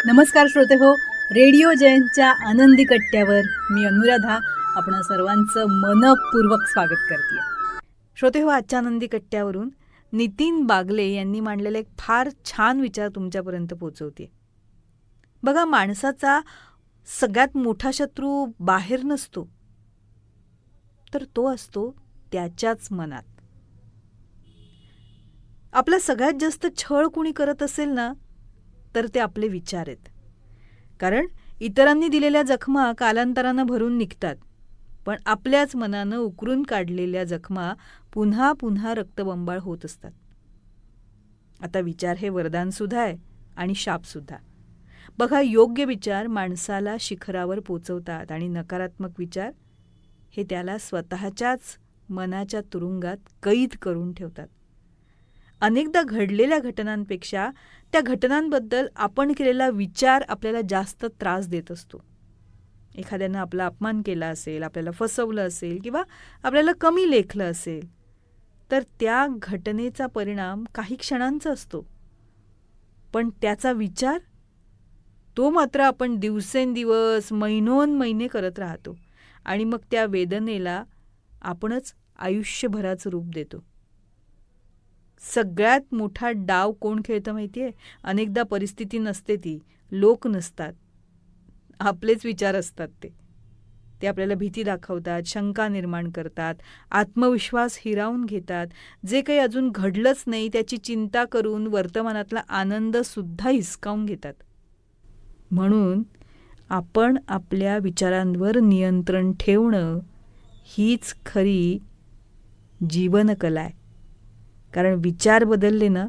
नमस्कार श्रोते हो, रेडिओ जयंतच्या आनंदी कट्ट्यावर मी अनुराधा आपण सर्वांचं मनपूर्वक स्वागत करते. श्रोते हो, आजच्या आनंदी कट्ट्यावरून नितीन बागले यांनी मांडलेला एक फार छान विचार तुमच्यापर्यंत पोहोचवते. बघा, माणसाचा सगळ्यात मोठा शत्रू बाहेर नसतो, तर तो असतो त्याच्याच मनात. आपला सगळ्यात जास्त छळ कुणी करत असेल ना, तर ते आपले विचार आहेत. कारण इतरांनी दिलेल्या जखमा कालांतरानं भरून निघतात, पण आपल्याच मनानं उकरून काढलेल्या जखमा पुन्हा पुन्हा रक्तबंबाळ होत असतात. आता विचार हे वरदानसुद्धा आहे आणि शापसुद्धा. बघा, योग्य विचार माणसाला शिखरावर पोचवतात आणि नकारात्मक विचार हे त्याला स्वतःच्याच मनाच्या तुरुंगात कैद करून ठेवतात. अनेकदा घडलेल्या घटनांपेक्षा त्या घटनांबद्दल आपण केलेला विचार आपल्याला जास्त त्रास देत असतो. एखाद्यानं आपला अपमान केला असेल, आपल्याला फसवलं असेल किंवा आपल्याला कमी लेखलं असेल, तर त्या घटनेचा परिणाम काही क्षणांचा असतो, पण त्याचा विचार तो मात्र आपण दिवसेंदिवस महिनोन्महिने करत राहतो आणि मग त्या वेदनेला आपणच आयुष्यभराचं रूप देतो. सगळ्यात मोठा डाव कोण खेळतं माहिती आहे? अनेकदा परिस्थिती नसते, ती लोक नसतात, आपलेच विचार असतात. ते आपल्याला भीती दाखवतात, शंका निर्माण करतात, आत्मविश्वास हिरावून घेतात. जे काही अजून घडलंच नाही त्याची चिंता करून वर्तमानातला आनंदसुद्धा हिसकावून घेतात. म्हणून आपण आपल्या विचारांवर नियंत्रण ठेवणं हीच खरी जीवनकला आहे. कारण विचार बदलले ना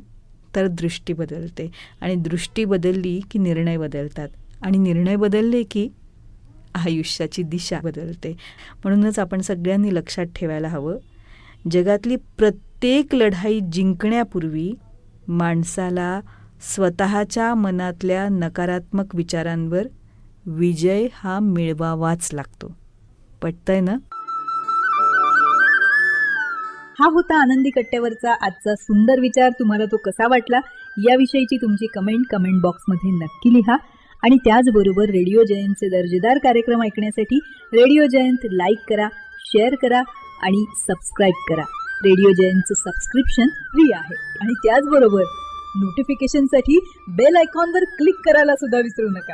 तर दृष्टी बदलते, आणि दृष्टी बदलली की निर्णय बदलतात, आणि निर्णय बदलले की आयुष्याची दिशा बदलते. म्हणूनच आपण सगळ्यांनी लक्षात ठेवायला हवं, जगातली प्रत्येक लढाई जिंकण्यापूर्वी माणसाला स्वतःच्या मनातल्या नकारात्मक विचारांवर विजय हा मिळवावाच लागतो. पटतंय ना? हा होता आनंदी कट्ट्यावरचा आजचा सुंदर विचार. तुम्हाला तो कसा वाटला याविषयीची तुमची कमेंट बॉक्समध्ये नक्की लिहा. आणि त्याचबरोबर रेडिओ जयंतचे दर्जेदार कार्यक्रम ऐकण्यासाठी रेडिओ जयंत लाईक करा, शेअर करा आणि सबस्क्राईब करा. रेडिओ जयंतचं सबस्क्रिप्शन फ्री आहे. आणि त्याचबरोबर नोटिफिकेशनसाठी बेल आयकॉनवर क्लिक करायला सुद्धा विसरू नका.